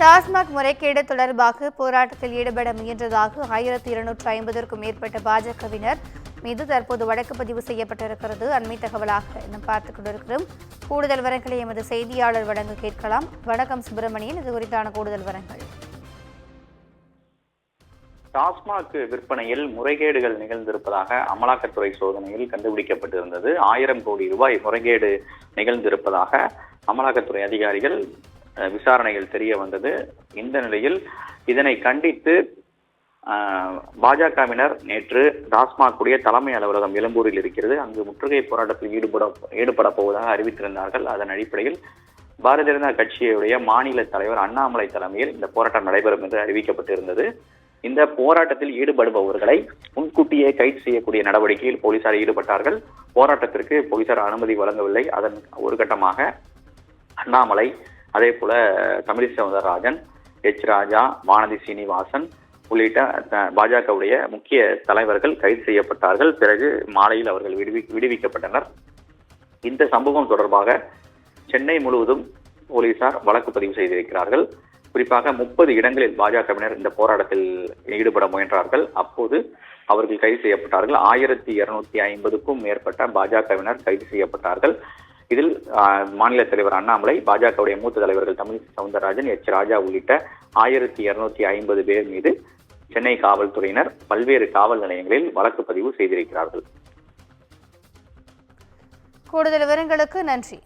டாஸ்மாக் முறைகேடு தொடர்பாக போராட்டத்தில் ஈடுபட முயன்றதாக 1250க்கும் மேற்பட்ட பாஜகவினர் மீது தற்போது வழக்கு பதிவு செய்யப்பட்டிருக்கிறது. அண்மை தகவலாக நாம் பார்த்துக் கொண்டிருக்கிறோம். கூடுதல் விவரங்களை எமது செய்தியாளர் வழங்க கேட்கலாம். வணக்கம் சுப்பிரமணியன், இது குறித்தான கூடுதல் விவரங்கள். டாஸ்மாக் விற்பனையில் முறைகேடுகள் நிகழ்ந்திருப்பதாக அமலாக்கத்துறை சோதனையில் கண்டுபிடிக்கப்பட்டிருந்தது. 1000 கோடி ரூபாய் முறைகேடு நிகழ்ந்திருப்பதாக அமலாக்கத்துறை அதிகாரிகள் விசாரணையில் தெரிய வந்தது. இந்த நிலையில் இதனை கண்டித்து பாஜகவினர் நேற்று டாஸ்மாக் உடைய தலைமை அலுவலகம் எழும்பூரில் இருக்கிறது, அங்கு முற்றுகை போராட்டத்தில் ஈடுபட போவதாக அறிவித்திருந்தார்கள். அதன் அடிப்படையில் பாரதிய ஜனதா கட்சியுடைய மாநில தலைவர் அண்ணாமலை தலைமையில் இந்த போராட்டம் நடைபெறும் என்று அறிவிக்கப்பட்டிருந்தது. இந்த போராட்டத்தில் ஈடுபடுபவர்களை முன்கூட்டியே கைது செய்யக்கூடிய நடவடிக்கையில் போலீசார் ஈடுபட்டார்கள். போராட்டத்திற்கு போலீசார் அனுமதி வழங்கவில்லை. அதன் ஒரு கட்டமாக அண்ணாமலை, அதே போல தமிழிசை சவுந்தரராஜன், எச் ராஜா, வானதி சீனிவாசன் உள்ளிட்ட பாஜகவுடைய முக்கிய தலைவர்கள் கைது செய்யப்பட்டார்கள். பிறகு மாலையில் அவர்கள் விடுவிக்கப்பட்டனர். இந்த சம்பவம் தொடர்பாக சென்னை முழுவதும் போலீசார் வழக்கு பதிவு செய்திருக்கிறார்கள். குறிப்பாக 30 இடங்களில் பாஜகவினர் இந்த போராட்டத்தில் ஈடுபட முயன்றார்கள். அப்போது அவர்கள் கைது செய்யப்பட்டார்கள். 1250க்கும் மேற்பட்ட பாஜகவினர் கைது செய்யப்பட்டார்கள். இதில் மாநில தலைவர் அண்ணாமலை, பாஜகவுடைய மூத்த தலைவர்கள் தமிழிசை சவுந்தரராஜன், எச் ராஜா உள்ளிட்ட 1250 பேர் மீது சென்னை காவல்துறையினர் பல்வேறு காவல் நிலையங்களில் வழக்கு பதிவு செய்திருக்கிறார்கள். கூடுதல் விவரங்களுக்கு நன்றி.